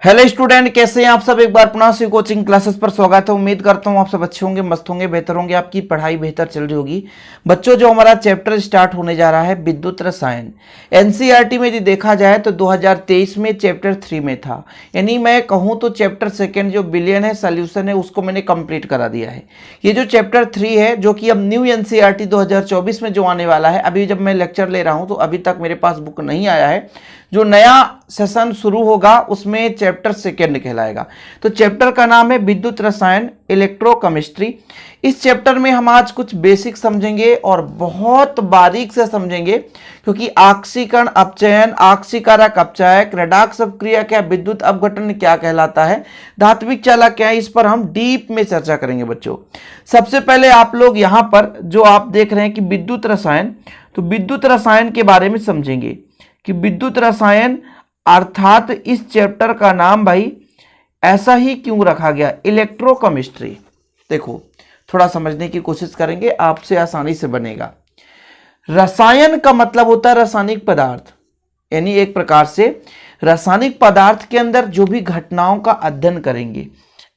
Hello student, कैसे हैं आप सब। एक बार पुनः से कोचिंग क्लासेस पर स्वागत है। उम्मीद करता हूं आप सब अच्छे होंगे, मस्त होंगे, बेहतर होंगे, आपकी पढ़ाई बेहतर चल रही होगी। बच्चों, जो हमारा चैप्टर स्टार्ट होने जा रहा है विद्युत रसायन, एनसीईआरटी में यदि देखा जाए तो 2023 में चैप्टर 3 में था। यानी मैं कहूं तो चैप्टर सेकेंड जो बिलियन है सोल्यूशन है उसको मैंने कंप्लीट करा दिया है। ये जो चैप्टर 3 है जो कि अब न्यू एनसीईआरटी 2024 में जो आने वाला है, अभी जब मैं लेक्चर ले रहा हूं तो अभी तक मेरे पास बुक नहीं आया है। जो नया सेशन शुरू होगा उसमें चैप्टर सेकेंड कहलाएगा। तो चैप्टर का नाम है विद्युत रसायन, इलेक्ट्रोकेमिस्ट्री। इस चैप्टर में हम आज कुछ बेसिक समझेंगे और बहुत बारीक से समझेंगे, क्योंकि आक्सीकरण अपचयन, आक्सीकारक अपचायक, रेडॉक्स अपक्रिया क्या, विद्युत अपघटन क्या कहलाता है, धात्विक चालक क्या है, इस पर हम डीप में चर्चा करेंगे बच्चों। सबसे पहले आप लोग यहाँ पर जो आप देख रहे हैं कि विद्युत रसायन, तो विद्युत रसायन के बारे में समझेंगे कि विद्युत रसायन अर्थात इस चैप्टर का नाम भाई ऐसा ही क्यों रखा गया, इलेक्ट्रोकेमिस्ट्री। देखो, थोड़ा समझने की कोशिश करेंगे, आपसे आसानी से बनेगा। रसायन का मतलब होता है रासायनिक पदार्थ, यानी एक प्रकार से रासायनिक पदार्थ के अंदर जो भी घटनाओं का अध्ययन करेंगे।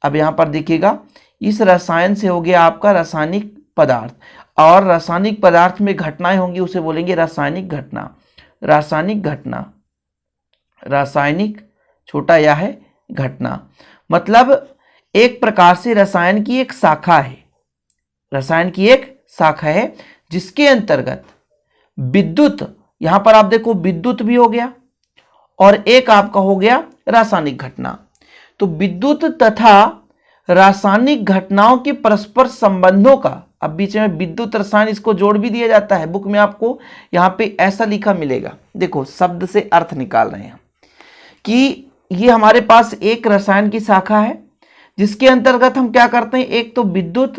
अब यहां पर देखिएगा, इस रसायन से हो गया आपका रासायनिक पदार्थ, और रासायनिक पदार्थ में घटनाएं होंगी उसे बोलेंगे रासायनिक घटना। रासायनिक घटना, रासायनिक छोटा या है घटना, मतलब एक प्रकार से रसायन की एक शाखा है। रसायन की एक शाखा है जिसके अंतर्गत विद्युत, यहां पर आप देखो विद्युत भी हो गया और एक आपका हो गया रासायनिक घटना। तो विद्युत तथा रासायनिक घटनाओं के परस्पर संबंधों का, अब बीच में विद्युत रसायन इसको जोड़ भी दिया जाता है। बुक में आपको यहां पे ऐसा लिखा मिलेगा, देखो शब्द से अर्थ निकाल रहे हैं कि ये हमारे पास एक रसायन की शाखा है जिसके अंतर्गत हम क्या करते हैं, एक तो विद्युत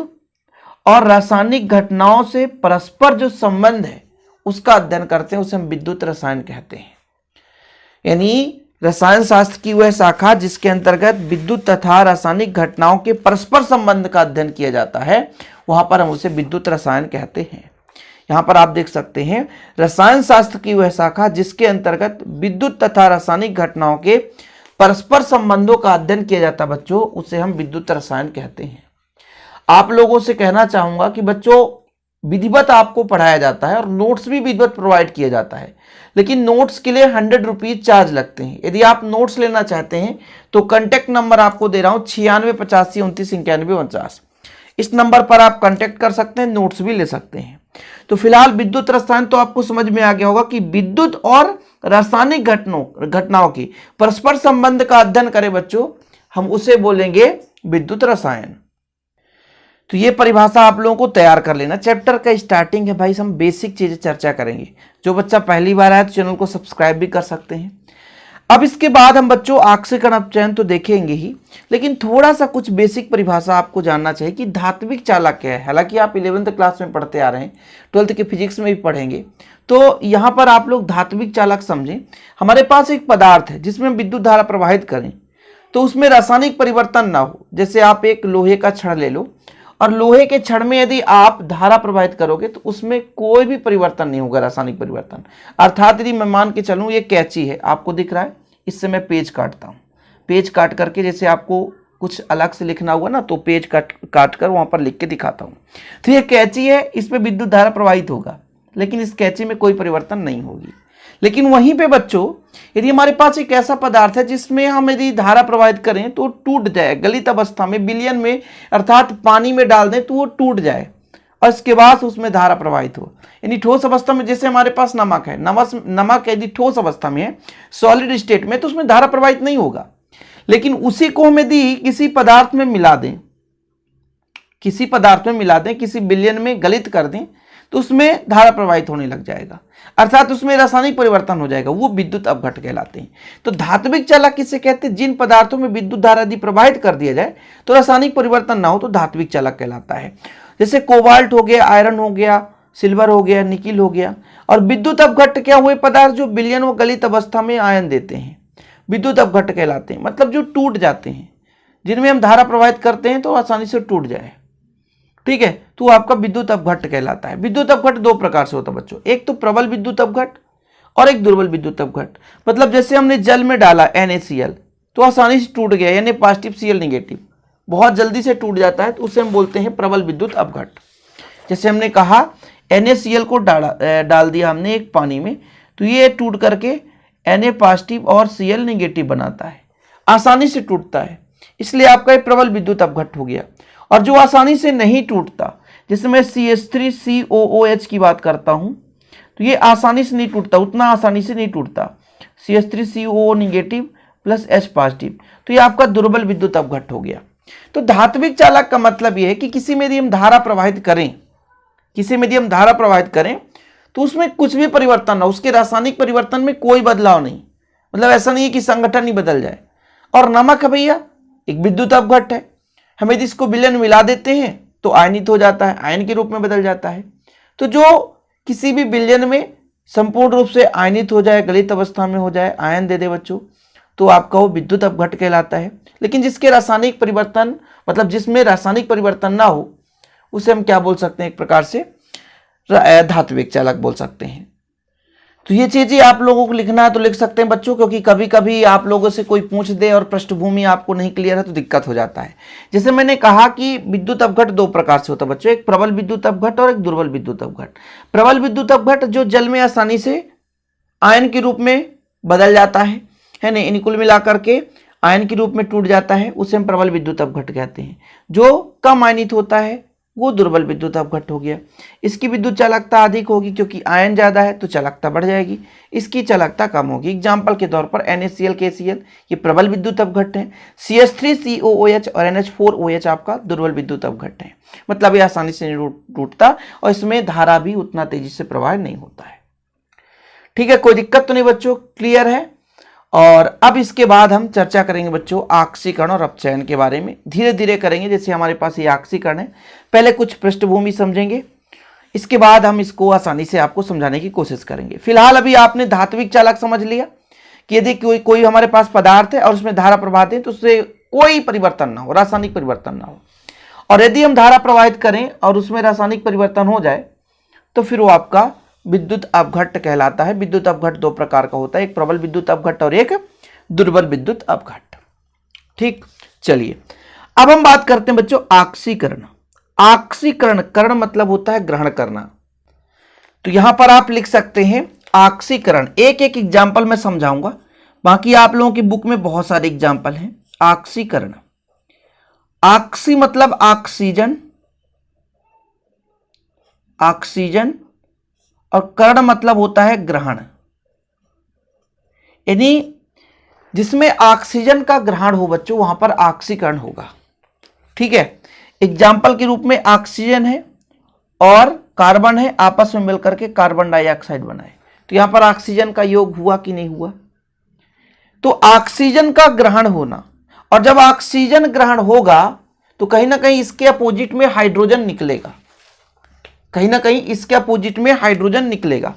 और रासायनिक घटनाओं से परस्पर जो संबंध है उसका अध्ययन करते हैं, उसे हम विद्युत रसायन कहते हैं। यानी रसायन शास्त्र की वह शाखा जिसके अंतर्गत विद्युत तथा रासायनिक घटनाओं के परस्पर संबंध का अध्ययन किया जाता है, वहां पर हम उसे विद्युत रसायन कहते हैं। यहां पर आप देख सकते हैं, रसायन शास्त्र की वह शाखा जिसके अंतर्गत विद्युत तथा रासायनिक घटनाओं के परस्पर संबंधों का अध्ययन किया जाता है बच्चों, उसे हम विद्युत रसायन कहते हैं। आप लोगों से कहना चाहूंगा कि बच्चों, विधिवत आपको पढ़ाया जाता है और नोट्स भी विधिवत प्रोवाइड किया जाता है, लेकिन नोट्स के लिए 100 रुपीज चार्ज लगते हैं। यदि आप नोट्स लेना चाहते हैं तो कांटेक्ट नंबर आपको दे रहा हूं 9685299150। इस नंबर पर आप कांटेक्ट कर सकते हैं, नोट्स भी ले सकते हैं। तो फिलहाल विद्युत रसायन तो आपको समझ में आ गया होगा कि विद्युत और रासायनिक घटनाओं की परस्पर संबंध का अध्ययन करें बच्चों, हम उसे बोलेंगे विद्युत रसायन। तो ये परिभाषा आप लोगों को तैयार कर लेना। चैप्टर का स्टार्टिंग है भाई, हम बेसिक चीजें चर्चा करेंगे। जो बच्चा पहली बार आया तो चैनल को सब्सक्राइब भी कर सकते हैं। अब इसके बाद हम बच्चों आक्सीकरण अपचयन तो देखेंगे ही, लेकिन थोड़ा सा कुछ बेसिक परिभाषा आपको जानना चाहिए कि धात्विक चालक क्या है। हालांकि आप 11th क्लास में पढ़ते आ रहे हैं, 12th के फिजिक्स में भी पढ़ेंगे, तो यहाँ पर आप लोग धात्विक चालक समझें। हमारे पास एक पदार्थ है जिसमें विद्युत धारा प्रवाहित करें तो उसमें रासायनिक परिवर्तन ना हो। जैसे आप एक लोहे का छड़ ले लो और लोहे के छड़ में यदि आप धारा प्रवाहित करोगे तो उसमें कोई भी परिवर्तन नहीं होगा, रासायनिक परिवर्तन। अर्थात यदि मैं मान के चलूं, ये कैंची है, आपको दिख रहा है, इससे मैं पेज काटता हूं। पेज काट करके जैसे आपको कुछ अलग से लिखना होगा ना, तो पेज काट कर वहां पर लिख के दिखाता हूं। तो ये कैंची है, इसमें विद्युत धारा प्रवाहित होगा, लेकिन इस कैंची में कोई परिवर्तन नहीं होगी। लेकिन वहीं पे बच्चों, यदि हमारे पास एक ऐसा पदार्थ है जिसमें हम यदि धारा प्रवाहित करें तो टूट जाए, गलित अवस्था में, विलयन में, अर्थात पानी में डाल दें तो वो टूट जाए और इसके बाद उसमें धारा प्रवाहित हो। यानी ठोस अवस्था में, जैसे हमारे पास नमक है, नमक यदि ठोस अवस्था में है, सॉलिड स्टेट में, तो उसमें धारा प्रवाहित नहीं होगा। लेकिन उसी को हम यदि किसी पदार्थ में मिला दें, किसी विलयन में गलित कर दें, तो उसमें धारा प्रवाहित होने लग जाएगा, अर्थात उसमें रासायनिक परिवर्तन हो जाएगा, वो विद्युत अपघट कहलाते हैं। तो धात्विक चालक किसे कहते हैं, जिन पदार्थों में विद्युत धारा यदि प्रवाहित कर दिया जाए तो रासायनिक परिवर्तन ना हो तो धात्विक चालक कहलाता है। जैसे कोबाल्ट हो गया, आयरन हो गया, सिल्वर हो गया, निकिल हो गया। और विद्युत अपघट क्या हुए पदार्थ जो विलयन व गलित अवस्था में आयन देते हैं, विद्युत अपघट कहलाते हैं। मतलब जो टूट जाते हैं, जिनमें हम धारा प्रवाहित करते हैं तो आसानी से टूट जाए, ठीक है, तो आपका विद्युत अपघट कहलाता है। विद्युत अपघट दो प्रकार से होता है बच्चों, एक तो प्रबल विद्युत अपघट और एक दुर्बल विद्युत अपघट। मतलब जैसे हमने जल में डाला NaCl, तो आसानी से टूट गया, यानी पॉजिटिव Cl नेगेटिव बहुत जल्दी से टूट जाता है, तो उसे हम बोलते हैं प्रबल विद्युत अपघट। जैसे हमने कहा NaCl को डाल दिया हमने एक पानी में, तो ये टूट करके Na पॉजिटिव और Cl नेगेटिव बनाता है, आसानी से टूटता है, इसलिए आपका ये प्रबल विद्युत अपघट हो गया। और जो आसानी से नहीं टूटता, जैसे मैं CH3COOH की बात करता हूं, तो ये आसानी से नहीं टूटता, उतना आसानी से नहीं टूटता, CH3COO negative plus H positive, तो ये आपका दुर्बल विद्युत अपघट हो गया। तो धात्विक चालक का मतलब यह है कि किसी में यदि हम धारा प्रवाहित करें, किसी में यदि हम धारा प्रवाहित करें तो उसमें कुछ भी परिवर्तन ना, उसके रासायनिक परिवर्तन में कोई बदलाव नहीं, मतलब ऐसा नहीं है कि संगठन ही बदल जाए। और नमक है भैया, एक विद्युत अपघट है, हम यदि इसको विलयन में मिला देते हैं तो आयनित हो जाता है, आयन के रूप में बदल जाता है। तो जो किसी भी विलयन में संपूर्ण रूप से आयनित हो जाए, गलित अवस्था में हो जाए, आयन दे दे बच्चों, तो आपका वो विद्युत अपघट कहलाता है। लेकिन जिसके रासायनिक परिवर्तन, मतलब जिसमें रासायनिक परिवर्तन ना हो, उसे हम क्या बोल सकते हैं, एक प्रकार से धात्विक चालक बोल सकते हैं। तो ये चीजें आप लोगों को लिखना है तो लिख सकते हैं बच्चों, क्योंकि कभी कभी आप लोगों से कोई पूछ दे और पृष्ठभूमि आपको नहीं क्लियर है तो दिक्कत हो जाता है। जैसे मैंने कहा कि विद्युत अपघट दो प्रकार से होता है बच्चों, एक प्रबल विद्युत अपघट और एक दुर्बल विद्युत अपघट। प्रबल विद्युत अपघट जो जल में आसानी से आयन के रूप में बदल जाता है ना, इन कुल मिलाकर के आयन के रूप में टूट जाता है, उसे हम प्रबल विद्युत अपघट कहते हैं। जो कम आयनित होता है वो दुर्बल विद्युत अपघट हो गया। इसकी विद्युत चालकता अधिक होगी, क्योंकि आयन ज्यादा है तो चालकता बढ़ जाएगी, इसकी चालकता कम होगी। एग्जाम्पल के तौर पर NaCl KCl ये प्रबल विद्युत अपघट है, CH3COOH और NH4OH आपका दुर्बल विद्युत अपघट है, मतलब ये आसानी से नहीं टूटता और इसमें धारा भी उतना तेजी से प्रवाह नहीं होता है। ठीक है, कोई दिक्कत तो नहीं बच्चों, क्लियर है। और अब इसके बाद हम चर्चा करेंगे बच्चों आक्सीकरण और अपचयन के बारे में, धीरे धीरे करेंगे। जैसे हमारे पास ये आक्सीकरण है, पहले कुछ पृष्ठभूमि समझेंगे, इसके बाद हम इसको आसानी से आपको समझाने की कोशिश करेंगे। फिलहाल अभी आपने धात्विक चालक समझ लिया कि यदि कोई हमारे पास पदार्थ है और उसमें धारा प्रवाहित है तो उससे कोई परिवर्तन ना हो, रासायनिक परिवर्तन ना हो, और यदि हम धारा प्रवाहित करें और उसमें रासायनिक परिवर्तन हो जाए तो फिर वो आपका विद्युत अपघट कहलाता है। विद्युत अपघट दो प्रकार का होता है, एक प्रबल विद्युत अपघट और एक दुर्बल विद्युत अपघट। ठीक, चलिए अब हम बात करते हैं बच्चों आक्सीकरण। आक्सीकरण, करण मतलब होता है ग्रहण करना, तो यहां पर आप लिख सकते हैं आक्सीकरण। एक एक एग्जाम्पल मैं समझाऊंगा, बाकी आप लोगों की बुक में बहुत सारे एग्जाम्पल हैं। आक्सीकरण, आक्सी मतलब ऑक्सीजन, ऑक्सीजन, और कर्ण मतलब होता है ग्रहण, यानी जिसमें ऑक्सीजन का ग्रहण हो बच्चों वहां पर आक्सीकरण होगा। ठीक है, एग्जाम्पल के रूप में ऑक्सीजन है और कार्बन है, आपस में मिलकर के कार्बन डाइऑक्साइड बनाए, तो यहां पर ऑक्सीजन का योग हुआ कि नहीं हुआ। तो ऑक्सीजन का ग्रहण होना, और जब ऑक्सीजन ग्रहण होगा तो कहीं ना कहीं इसके अपोजिट में हाइड्रोजन निकलेगा, कहीं ना कहीं इसके अपोजिट में हाइड्रोजन निकलेगा।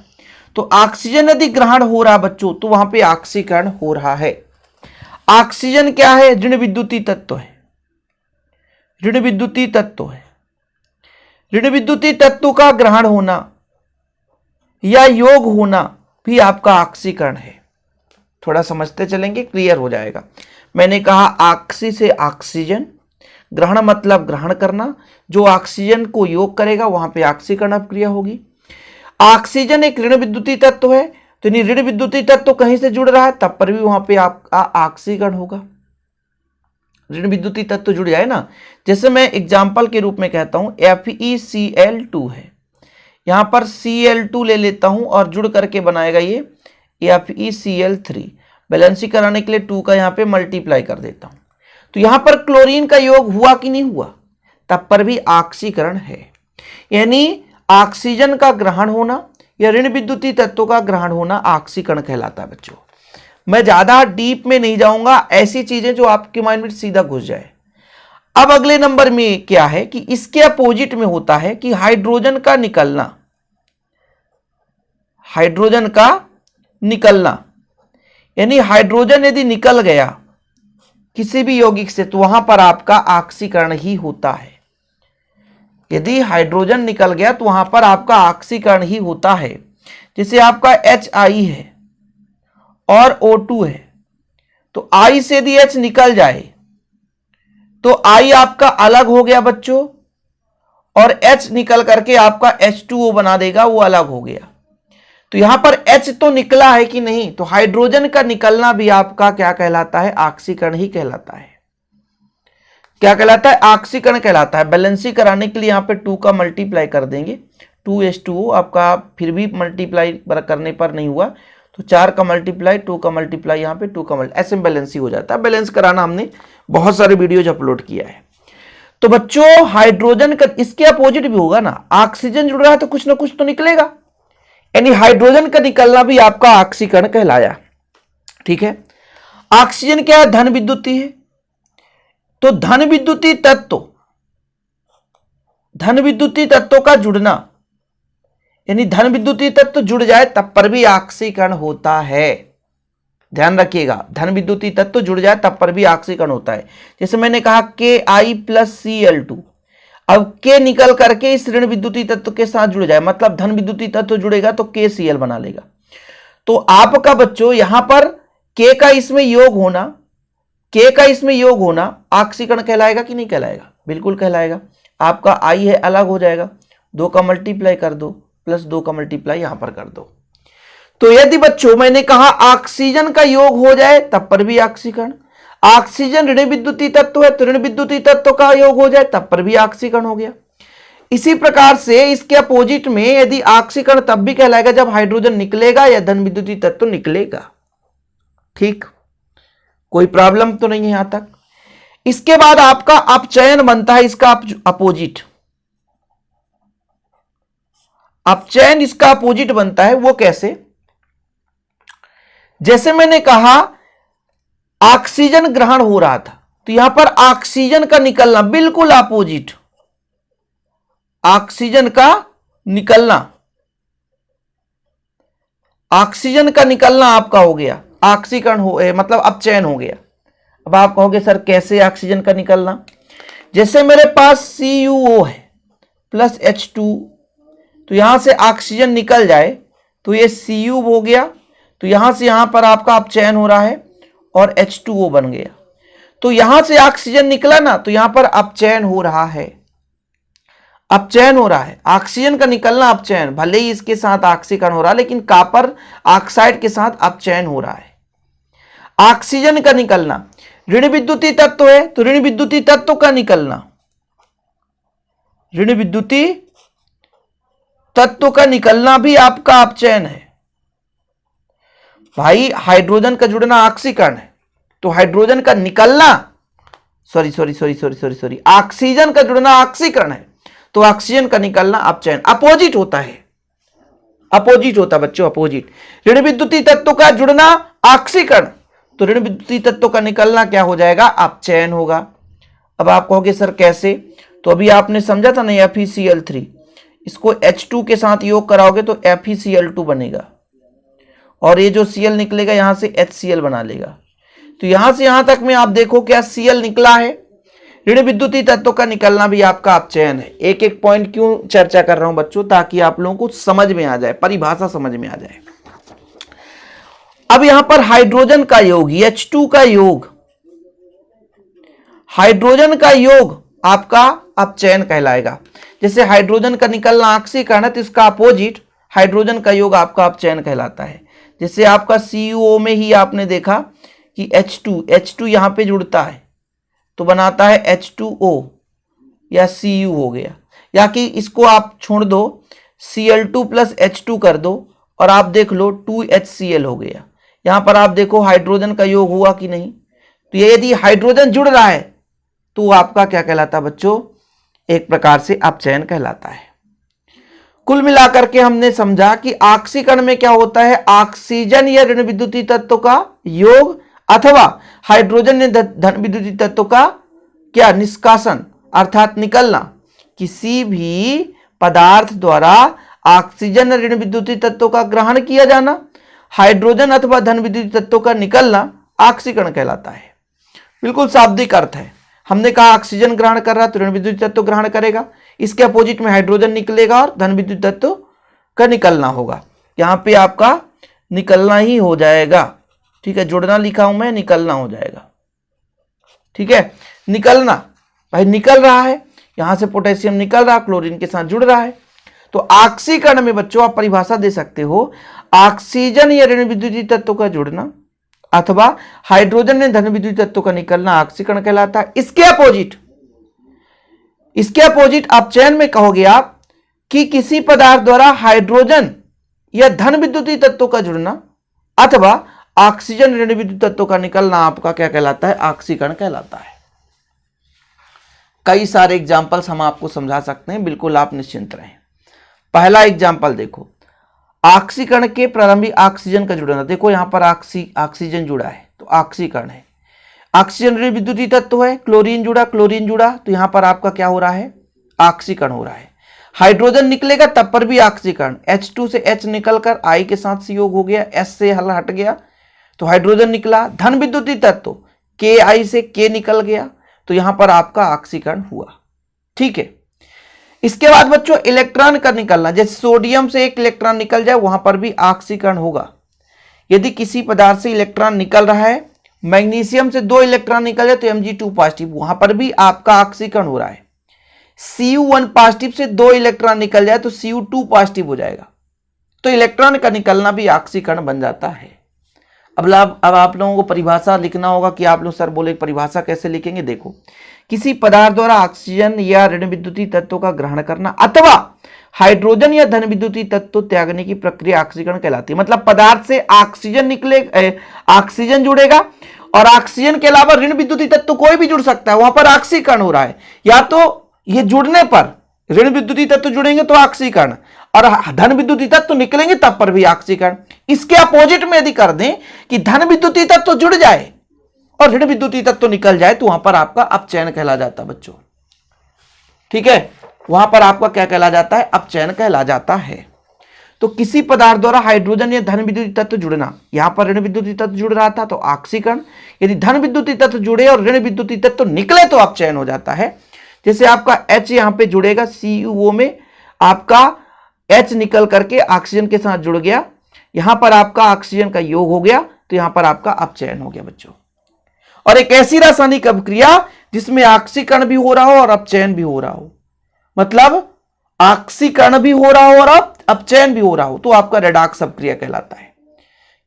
तो ऑक्सीजन यदि ग्रहण हो रहा बच्चों तो वहां पे ऑक्सीकरण हो रहा है। ऑक्सीजन क्या है, ऋण विद्युतीय तत्व है, ऋण विद्युतीय तत्व है। ऋण विद्युतीय तत्व का ग्रहण होना या योग होना भी आपका ऑक्सीकरण है। थोड़ा समझते चलेंगे, क्लियर हो जाएगा। मैंने कहा ऑक्सी से ऑक्सीजन, ग्रहण मतलब ग्रहण करना, जो ऑक्सीजन को योग करेगा वहां पे ऑक्सीकरण अपक्रिया होगी। ऑक्सीजन एक ऋण विद्युतीय तत्व है, तो ऋण विद्युतीय तत्व कहीं से जुड़ रहा है तब पर भी वहां पे आपका ऑक्सीकरण होगा। ऋण विद्युतीय तत्व जुड़ जाए ना, जैसे मैं एग्जाम्पल के रूप में कहता हूं FeCl2 है, यहां पर Cl2 ले लेता हूं और जुड़ करके बनाएगा ये FeCl3, बैलेंसिंग कराने के लिए 2 का यहां पे मल्टीप्लाई कर देता हूं, तो यहां पर क्लोरीन का योग हुआ कि नहीं हुआ, तब पर भी ऑक्सीकरण है। यानी ऑक्सीजन का ग्रहण होना या ऋण विद्युतीय तत्वों का ग्रहण होना ऑक्सीकरण कहलाता है बच्चों। मैं ज्यादा डीप में नहीं जाऊंगा, ऐसी चीजें जो आपके माइंड में सीधा घुस जाए। अब अगले नंबर में क्या है कि इसके अपोजिट में होता है कि हाइड्रोजन का निकलना, हाइड्रोजन का निकलना, यानी हाइड्रोजन यदि निकल गया किसी भी यौगिक से तो वहां पर आपका ऑक्सीकरण ही होता है। यदि हाइड्रोजन निकल गया तो वहां पर आपका ऑक्सीकरण ही होता है। जैसे आपका HI है और O2 है, तो I से यदि H निकल जाए तो I आपका अलग हो गया बच्चों, और H निकल करके आपका H2O बना देगा, वो अलग हो गया। तो यहां पर H तो निकला है कि नहीं, तो हाइड्रोजन का निकलना भी आपका क्या कहलाता है, ऑक्सीकरण ही कहलाता है। क्या कहलाता है, ऑक्सीकरण कहलाता है। बैलेंसिंग कराने के लिए यहां पे 2 का मल्टीप्लाई कर देंगे, 2H2O आपका फिर भी मल्टीप्लाई करने पर नहीं हुआ, तो 4 का मल्टीप्लाई, 2 का मल्टीप्लाई, यहाँ पे 2 का मल्टीप्लाई, ऐसे बैलेंसिंग हो जाता है। बैलेंस कराना हमने बहुत सारे वीडियोज अपलोड किया है। तो बच्चों हाइड्रोजन का इसके अपोजिट भी होगा ना, ऑक्सीजन जुड़ रहा है तो कुछ ना कुछ तो निकलेगा, यानी हाइड्रोजन का निकलना भी आपका ऑक्सीकरण कहलाया। ठीक है, ऑक्सीजन क्या है, धन विद्युती है। तो धन विद्युती तत्वों का जुड़ना, यानी धन विद्युती तत्व जुड़ जाए तब पर भी ऑक्सीकरण होता है। ध्यान रखिएगा, धन विद्युती तत्व जुड़ जाए तब पर भी ऑक्सीकरण होता है। जैसे मैंने कहा Ki प्लस Cl2, अब K निकल करके इस ऋण विद्युती तत्व के साथ जुड़ जाए, मतलब धन विद्युती तत्व जुड़ेगा तो KCl बना लेगा। तो आपका बच्चों यहां पर K का इसमें योग होना ऑक्सीकरण कहलाएगा कि नहीं कहलाएगा, बिल्कुल कहलाएगा। आपका I है अलग हो जाएगा, 2 का मल्टीप्लाई कर दो प्लस 2 का मल्टीप्लाई यहां पर कर दो। तो यदि बच्चों मैंने कहा ऑक्सीजन का योग हो जाए तब पर भी ऑक्सीकरण, ऑक्सीजन ऋण विद्युती तत्व है तो ऋण विद्युती तत्व का योग हो जाए तब पर भी ऑक्सीकरण हो गया। इसी प्रकार से इसके अपोजिट में यदि ऑक्सीकरण तब भी कहलाएगा जब हाइड्रोजन निकलेगा या धन विद्युती तत्व निकलेगा। ठीक, कोई प्रॉब्लम तो नहीं है यहां तक। इसके बाद आपका अपचयन बनता है, इसका अपोजिट अपचयन इसका अपोजिट बनता है। वो कैसे, जैसे मैंने कहा ऑक्सीजन ग्रहण हो रहा था तो यहां पर ऑक्सीजन का निकलना बिल्कुल अपोजिट, ऑक्सीजन का निकलना आपका हो गया, ऑक्सीकरण हो मतलब अपचयन हो गया। अब आप कहोगे सर कैसे ऑक्सीजन का निकलना, जैसे मेरे पास CuO है प्लस H2, तो यहां से ऑक्सीजन निकल जाए तो ये Cu हो गया, तो यहां से यहां पर आपका अपचयन हो रहा है और H2O बन गया। तो यहां से ऑक्सीजन निकला ना, तो यहां पर अपचयन हो रहा है, ऑक्सीजन का निकलना अपचयन, भले ही इसके साथ ऑक्सीकरण हो रहा है लेकिन कॉपर ऑक्साइड के साथ अपचयन हो रहा है। ऑक्सीजन का निकलना, ऋण विद्युती तत्व है तो ऋण विद्युती तत्व का निकलना, ऋण विद्युती तत्व का निकलना भी आपका अपचयन है। भाई हाइड्रोजन का जुड़ना ऑक्सीकरण है तो हाइड्रोजन का निकलना ऑक्सीजन का जुड़ना ऑक्सीकरण है तो ऑक्सीजन का निकलना अपचयन, अपोजिट होता है, बच्चों अपोजिट। ऋण विद्युती तत्व का जुड़ना ऑक्सीकरण तो ऋण विद्युती तत्व का निकलना क्या हो जाएगा, अपचयन होगा। अब आप कहोगे सर कैसे, तो अभी आपने समझा था ना FeCl3, इसको H2 के साथ योग कराओगे तो FeCl2 बनेगा और ये जो Cl निकलेगा यहां से HCl बना लेगा। तो यहां से यहां तक में आप देखो क्या Cl निकला है, ऋण विद्युती तत्व का निकलना भी आपका अपचयन है। एक एक पॉइंट क्यों चर्चा कर रहा हूं बच्चों, ताकि आप लोगों को समझ में आ जाए, परिभाषा समझ में आ जाए। अब यहां पर हाइड्रोजन का योग, H2 का योग, हाइड्रोजन का योग आपका अपचयन कहलाएगा। जैसे हाइड्रोजन का निकलना ऑक्सीकरण है तो इसका अपोजिट हाइड्रोजन का योग आपका अपचयन कहलाता है। जैसे आपका CuO में ही आपने देखा कि H2 यहां पे जुड़ता है तो बनाता है H2O या Cu हो गया, या कि इसको आप छोड़ दो Cl2 प्लस H2 कर दो और आप देख लो 2HCl हो गया। यहां पर आप देखो हाइड्रोजन का योग हुआ कि नहीं, तो ये यदि हाइड्रोजन जुड़ रहा है तो आपका क्या कहलाता है बच्चों, एक प्रकार से अपचयन कहलाता है। कुल मिलाकर के हमने समझा कि ऑक्सीकरण में क्या होता है, ऑक्सीजन या ऋण विद्युती तत्व का योग अथवा हाइड्रोजन या धन विद्युती तत्व का क्या निष्कासन अर्थात निकलना। किसी भी पदार्थ द्वारा ऑक्सीजन ऋण विद्युती तत्व का ग्रहण किया जाना, हाइड्रोजन अथवा धन विद्युती तत्व का निकलना ऑक्सीकरण कहलाता है। बिल्कुल शाब्दिक अर्थ है। हमने कहा ऑक्सीजन ग्रहण कर रहा तो ऋण विद्युत तत्व ग्रहण करेगा, इसके अपोजिट में हाइड्रोजन निकलेगा और धन विद्युत तत्व का निकलना होगा। यहां पे आपका निकलना ही हो जाएगा। ठीक। ठीक है, जुड़ना लिखा हूं मैं, निकलना हो जाएगा। ठीक है, निकलना, भाई निकल रहा है, यहां से पोटेशियम निकल रहा, क्लोरीन के साथ जुड़ रहा है। तो ऑक्सीकरण में बच्चों आप परिभाषा दे सकते हो, ऑक्सीजन या ऋण विद्युतीय तत्व का जुड़ना अथवा हाइड्रोजन या धन विद्युतीय तत्व का निकलना ऑक्सीकरण कहलाता है। इसके अपोजिट अपचयन में कहोगे आप कि किसी पदार्थ द्वारा हाइड्रोजन या धन विद्युतीय तत्व का जुड़ना अथवा ऑक्सीजन ऋण विद्युतीय तत्व का निकलना आपका क्या कहलाता है? ऑक्सीकरण कहलाता है। कई सारे एग्जाम्पल्स हम आपको समझा सकते हैं, बिल्कुल आप निश्चिंत रहें। पहला एग्जाम्पल देखो, ऑक्सीकरण के प्रारंभिक ऑक्सीजन का जुड़ना। देखो यहां पर ऑक्सीजन जुड़ा है तो ऑक्सीकरण है। ऑक्सीजन ऋण विद्युतीय तत्व है, क्लोरीन जुड़ा, तो यहां पर आपका क्या हो रहा है? ऑक्सीकरण हो रहा है। हाइड्रोजन निकलेगा तब पर भी ऑक्सीकरण, H2 से H निकलकर I के साथ संयोग हो गया, S से हल हट गया तो हाइड्रोजन निकला। धन विद्युतीय तत्व Ki से K निकल गया तो यहां पर आपका ऑक्सीकरण हुआ। ठीक है, इसके बाद बच्चों इलेक्ट्रॉन का निकलना, जैसे सोडियम से एक इलेक्ट्रॉन निकल जाए वहां पर भी ऑक्सीकरण होगा। यदि किसी पदार्थ से इलेक्ट्रॉन निकल रहा है, मैग्नीशियम से 2 इलेक्ट्रॉन निकल जाए तो Mg2 पॉजिटिव, वहां पर भी आपका ऑक्सीकरण हो रहा है। Cu1 पॉजिटिव से 2 इलेक्ट्रॉन निकल जाए तो Cu2 पॉजिटिव हो जाएगा, तो इलेक्ट्रॉन का निकलना भी ऑक्सीकरण बन जाता है। अब आप लोगों को परिभाषा लिखना होगा कि आप लोग सर बोले परिभाषा कैसे लिखेंगे। देखो, किसी पदार्थ द्वारा ऑक्सीजन या ऋण विद्युतीय तत्व का ग्रहण करना अथवा हाइड्रोजन या धन विद्युतीय तत्व त्यागने की प्रक्रिया ऑक्सीकरण कहलाती है। मतलब पदार्थ से ऑक्सीजन निकले, ऑक्सीजन जुड़ेगा और ऑक्सीजन के अलावा ऋण विद्युतीय तत्व कोई भी जुड़ सकता है, वहां पर ऑक्सीकरण हो रहा है। या तो ये जुड़ने पर ऋण विद्युतीय तत्व जुड़ेंगे तो ऑक्सीकरण, और धन विद्युतीय तत्व निकलेंगे तब पर भी ऑक्सीकरण। इसके अपोजिट में यदि कर दें कि धन विद्युतीय तत्व जुड़ जाए और ऋण विद्युतीय तत्व निकल जाए तो वहां पर आपका अपचयन कहला जाता है बच्चों। ठीक है, वहां पर आपका क्या कहला जाता है? अपचयन कहला जाता है। तो किसी पदार्थ द्वारा हाइड्रोजन या धन विद्युतीय तत्व जुड़ना, यहां पर ऋण विद्युतीय तत्व जुड़ रहा था तो ऑक्सीकरण, यदि धन विद्युतीय तत्व जुड़े और ऋण विद्युतीय तत्व निकले तो अपचयन हो जाता है। जैसे आपका H यहां पे जुड़ेगा, CuO में आपका H निकल करके ऑक्सीजन के साथ जुड़ गया, यहां पर आपका ऑक्सीजन का योग हो गया तो यहां पर आपका अपचयन हो गया बच्चों। और एक ऐसी रासायनिक अभिक्रिया जिसमें ऑक्सीकरण भी हो रहा हो और अपचयन भी हो रहा हो, मतलब ऑक्सीकरण भी हो रहा हो और अपचयन भी हो रहा हो, तो आपका रेडॉक्स अभिक्रिया कहलाता है।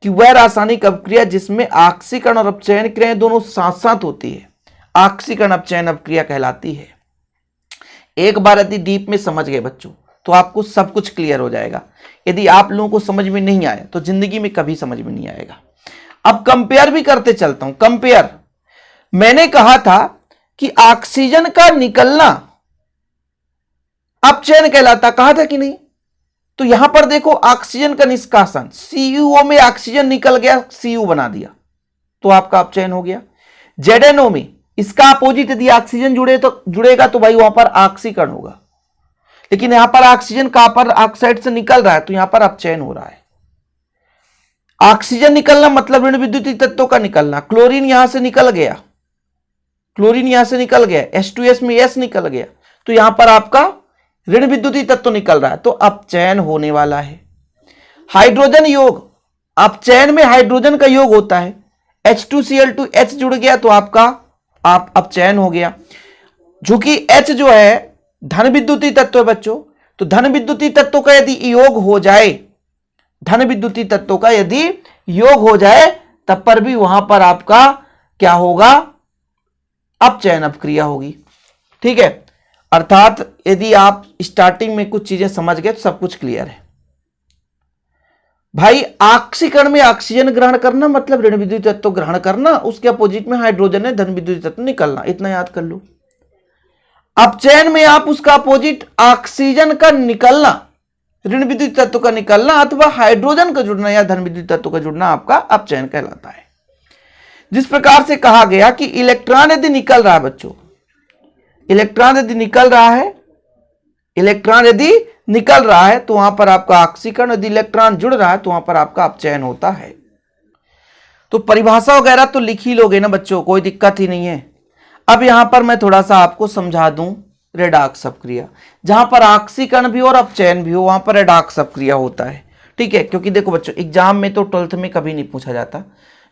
कि वह रासायनिक अभिक्रिया जिसमें ऑक्सीकरण और अपचयन क्रियाएं दोनों साथ साथ होती है, ऑक्सीकरण अपचयन अभिक्रिया कहलाती है। एक बार यदि डीप में समझ गए बच्चों तो आपको सब कुछ क्लियर हो जाएगा। यदि आप लोगों को समझ में नहीं आया तो जिंदगी में कभी समझ में नहीं आएगा। अब कंपेयर भी करते चलता हूं। कंपेयर, मैंने कहा था कि ऑक्सीजन का निकलना अपचयन कहलाता, कहा था कि नहीं? तो यहां पर देखो ऑक्सीजन का निष्कासन, CuO में ऑक्सीजन निकल गया, Cu बना दिया तो आपका अपचयन हो गया। ZNO में इसका अपोजिट यदि ऑक्सीजन जुड़ेगा तो भाई वहां पर ऑक्सीकरण होगा। लेकिन यहां पर ऑक्सीजन कॉपर ऑक्साइड से निकल रहा है तो यहां पर अपचयन हो रहा है। ऑक्सीजन निकलना मतलब ऋण विद्युतीय तत्वों का निकलना। क्लोरीन यहां से निकल गया, H2S में S निकल गया तो यहां पर आपका ऋण विद्युतीय तत्व निकल रहा है तो अपचयन होने वाला है। हाइड्रोजन योग, अपचयन में हाइड्रोजन का योग होता है, H2Cl2 H जुड़ गया तो आपका अपचयन हो गया। चूंकि H जो है धन विद्युतीय तत्व है बच्चों, तो धन विद्युतीय तत्व का यदि योग हो जाए, धन विद्युतीय तत्व का यदि योग हो जाए तब पर भी वहां पर आपका क्या होगा? अपचयन अभिक्रिया होगी। ठीक है, अर्थात यदि आप स्टार्टिंग में कुछ चीजें समझ गए तो सब कुछ क्लियर है भाई। ऑक्सीकरण में ऑक्सीजन ग्रहण करना मतलब ऋण विद्युतीय तत्व ग्रहण करना, उसके अपोजिट में हाइड्रोजन है धन विद्युतीय तत्व निकलना, इतना याद कर लो। अपचयन में आप उसका अपोजिट ऑक्सीजन का निकलना, ऋण विद्युतीय तत्व का निकलना अथवा हाइड्रोजन का जुड़ना या धन विद्युतीय तत्व का जुड़ना आपका अपचयन कहलाता है। जिस प्रकार से कहा गया कि इलेक्ट्रॉन यदि निकल रहा है बच्चों, इलेक्ट्रॉन यदि निकल रहा है तो वहां पर आपका ऑक्सीकरण, यदि इलेक्ट्रॉन जुड़ रहा है तो वहां पर आपका अपचयन होता है। तो परिभाषा वगैरह तो लिख ही लोगे ना बच्चों, कोई दिक्कत ही नहीं है। अब यहां पर मैं थोड़ा सा आपको समझा दूं रेडॉक्स अपक्रिया। जहां पर ऑक्सीकरण भी हो और अपचयन भी हो वहां पर रेडॉक्स अपक्रिया होता है। ठीक है, क्योंकि देखो बच्चों एग्जाम में तो 12th में कभी नहीं पूछा जाता,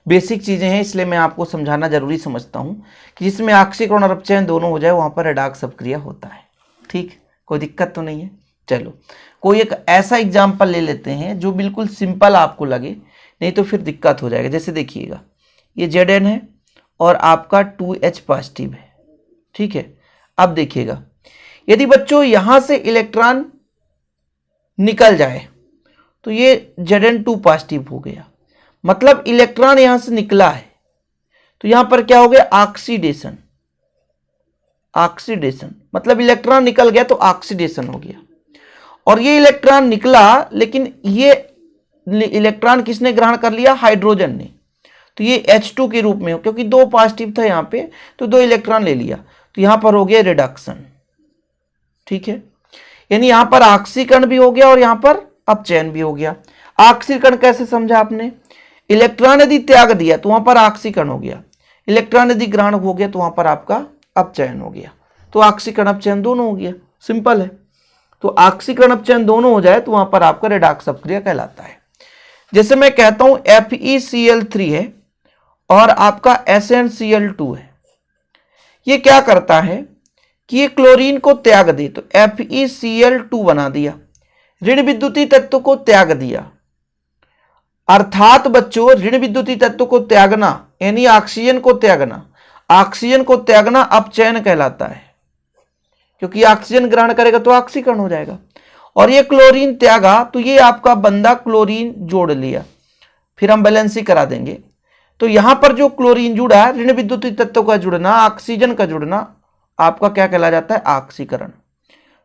बेसिक चीज़ें हैं, इसलिए मैं आपको समझाना जरूरी समझता हूँ कि जिसमें आक्सीकरण और अपचयन दोनों हो जाए वहाँ पर रेडॉक्स अपक्रिया होता है। ठीक, कोई दिक्कत तो नहीं है। चलो कोई एक ऐसा एग्जाम्पल ले लेते हैं जो बिल्कुल सिंपल आपको लगे, नहीं तो फिर दिक्कत हो जाएगा। जैसे देखिएगा, ये Zn है और आपका 2H पॉजिटिव है। ठीक है, अब देखिएगा, यदि बच्चों यहां से इलेक्ट्रॉन निकल जाए तो ये Zn2 पॉजिटिव हो गया, मतलब इलेक्ट्रॉन यहां से निकला है तो यहां पर क्या हो गया, ऑक्सीडेशन। ऑक्सीडेशन मतलब इलेक्ट्रॉन निकल गया तो ऑक्सीडेशन हो गया। और ये इलेक्ट्रॉन निकला, लेकिन ये इलेक्ट्रॉन किसने ग्रहण कर लिया, हाइड्रोजन ने, तो ये H2 के रूप में हो, क्योंकि 2 पॉजिटिव था यहाँ पे तो 2 इलेक्ट्रॉन ले लिया, तो यहां पर हो गया रिडक्शन। ठीक है, यानी यहां पर ऑक्सीकरण भी हो गया और यहां पर अपचयन भी हो गया। ऑक्सीकरण कैसे समझा आपने, इलेक्ट्रॉन यदि त्याग दिया तो वहां पर ऑक्सीकरण हो गया, इलेक्ट्रॉन यदि ग्रहण हो गया तो वहां पर आपका अपचयन हो गया, तो ऑक्सीकरण अपचयन दोनों हो गया। सिंपल है, तो ऑक्सीकरण अपचयन दोनों हो जाए तो वहां पर आपका रेडॉक्स अपक्रिया कहलाता है। जैसे मैं कहता हूं FeCl3 है और आपका SnCl2 है, ये क्या करता है कि ये क्लोरीन को त्याग दे तो FeCl2 बना दिया, ऋण विद्युतीय तत्व को त्याग दिया। अर्थात बच्चों ऋण विद्युतीय तत्व को त्यागना यानी ऑक्सीजन को त्यागना, ऑक्सीजन को त्यागना अपचयन कहलाता है, क्योंकि ऑक्सीजन ग्रहण करेगा तो ऑक्सीकरण हो जाएगा। और ये क्लोरीन त्यागा तो ये आपका बंदा क्लोरीन जोड़ लिया, फिर हम बैलेंसिंग करा देंगे। तो यहां पर जो क्लोरीन जुड़ा है, ऋण विद्युतीय तत्व का जुड़ना, ऑक्सीजन का जुड़ना, आपका क्या कहला जाता है, ऑक्सीकरण।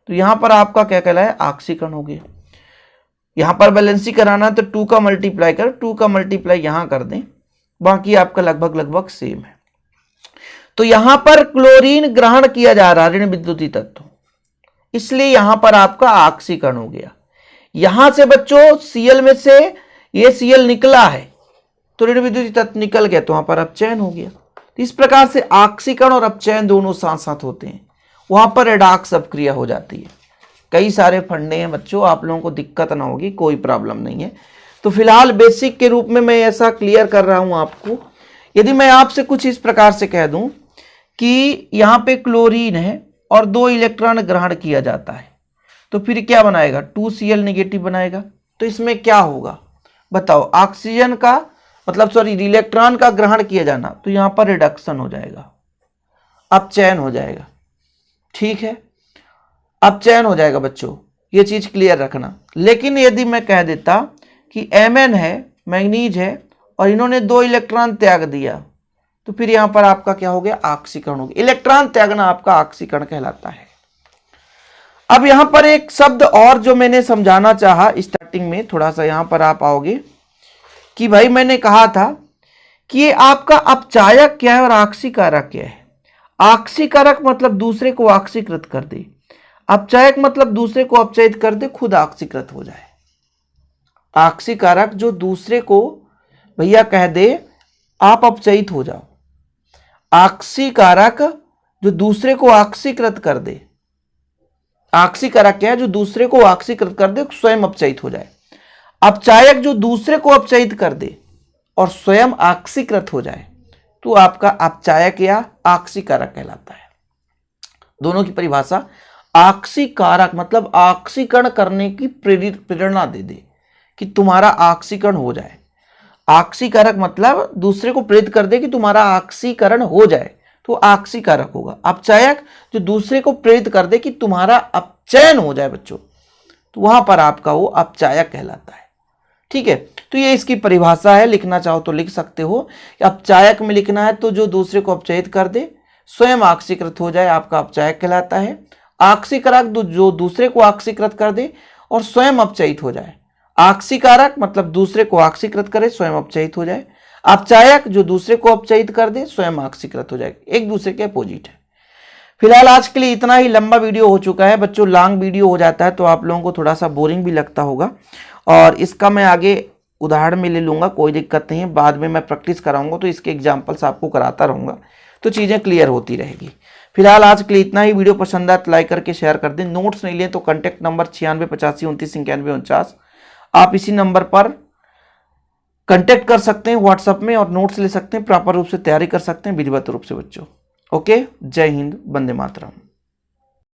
तो यहां पर आपका क्या कहलाया, ऑक्सीकरण हो गया। यहां पर बैलेंसिंग कराना तो 2 का मल्टीप्लाई कर, 2 का मल्टीप्लाई यहां कर दें, बाकी आपका लगभग सेम है। तो यहां पर क्लोरीन ग्रहण किया जा रहा है ऋण विद्युतीय तत्व, इसलिए यहां पर आपका ऑक्सीकरण हो गया। यहां से बच्चों Cl में से ये Cl निकला है तो ऋण विद्युतीय तत्व निकल गया तो वहां पर अपचयन हो गया। तो इस प्रकार से ऑक्सीकरण और अपचयन दोनों साथ साथ होते हैं, वहां पर रेडॉक्स अपक्रिया हो जाती है। कई सारे फंडे हैं बच्चों, आप लोगों को दिक्कत ना होगी, कोई प्रॉब्लम नहीं है। तो फिलहाल बेसिक के रूप में मैं ऐसा क्लियर कर रहा हूं आपको। यदि मैं आपसे कुछ इस प्रकार से कह दूं कि यहां पे क्लोरीन है और 2 इलेक्ट्रॉन ग्रहण किया जाता है, तो फिर क्या बनाएगा, 2Cl नेगेटिव बनाएगा। तो इसमें क्या होगा बताओ, ऑक्सीजन का मतलब सॉरी इलेक्ट्रॉन का ग्रहण किया जाना, तो यहां पर रिडक्शन हो जाएगा, अपचयन हो जाएगा। ठीक है, अपचयन हो जाएगा बच्चों, ये चीज क्लियर रखना। लेकिन यदि मैं कह देता कि Mn है, मैग्नीज है, और इन्होंने 2 इलेक्ट्रॉन त्याग दिया, तो फिर यहां पर आपका क्या हो गया, ऑक्सीकरण हो गया। इलेक्ट्रॉन त्यागना आपका ऑक्सीकरण कहलाता है। अब यहां पर एक शब्द और जो मैंने समझाना चाहा स्टार्टिंग में, थोड़ा सा यहां पर आप आओगे कि भाई मैंने कहा था कि ये आपका अपचायक क्या है और ऑक्सीकारक क्या है। ऑक्सीकारक मतलब दूसरे को ऑक्सीकृत कर दे, अपचायक मतलब दूसरे को अपचयित कर दे, खुद ऑक्सीकृत हो जाए। ऑक्सीकारक जो दूसरे को भैया कह दे आप अपचयित हो जाओ, ऑक्सीकारक जो दूसरे को ऑक्सीकृत कर दे। ऑक्सीकारक क्या है, जो दूसरे को ऑक्सीकृत कर दे, स्वयं अपचयित हो जाए। अपचायक जो दूसरे को अपचयित कर दे और स्वयं ऑक्सीकृत हो जाए, तो आपका अपचायक या ऑक्सीकारक कहलाता है। दोनों की परिभाषा, ऑक्सीकारक मतलब ऑक्सीकरण करने की प्रेरणा दे दे कि तुम्हारा ऑक्सीकरण हो जाए। ऑक्सीकारक मतलब दूसरे को प्रेरित कर दे कि तुम्हारा ऑक्सीकरण हो जाए, तो ऑक्सीकारक होगा। अपचायक जो दूसरे को प्रेरित कर दे कि तुम्हारा अपचयन हो जाए बच्चों, तो वहां पर आपका वो अपचायक कहलाता है। ठीक है, तो ये इसकी परिभाषा है, लिखना चाहो तो लिख सकते हो। अपचायक में लिखना है तो जो दूसरे को अपचयित कर दे, स्वयं ऑक्सीकृत हो जाए, आपका अपचायक कहलाता है। ऑक्सीकारक जो दूसरे को ऑक्सीकृत कर दे और स्वयं अपचयित हो जाए। ऑक्सीकारक मतलब दूसरे को ऑक्सीकृत करे, स्वयं अपचयित हो जाए। अपचायक जो दूसरे को अपचयित कर दे, स्वयं ऑक्सीकृत हो जाए, एक दूसरे के अपोजिट है। फिलहाल आज के लिए इतना ही, लंबा वीडियो हो चुका है बच्चों। लॉन्ग वीडियो हो जाता है तो आप लोगों को थोड़ा सा बोरिंग भी लगता होगा, और इसका मैं आगे उदाहरण में ले लूंगा, कोई दिक्कत नहीं है। बाद में मैं प्रैक्टिस कराऊंगा तो इसके एग्जाम्पल्स आपको कराता रहूंगा, तो चीज़ें क्लियर होती रहेगी। फिलहाल आज के लिए इतना ही। वीडियो पसंद आए तो लाइक करके शेयर कर दें। नोट्स नहीं लें तो कॉन्टैक्ट नंबर 96 85 29 91 49, आप इसी नंबर पर कांटेक्ट कर सकते हैं व्हाट्सएप में और नोट्स ले सकते हैं, प्रॉपर रूप से तैयारी कर सकते हैं विधिवत रूप से बच्चों। ओके, जय हिंद, वंदे मातरम।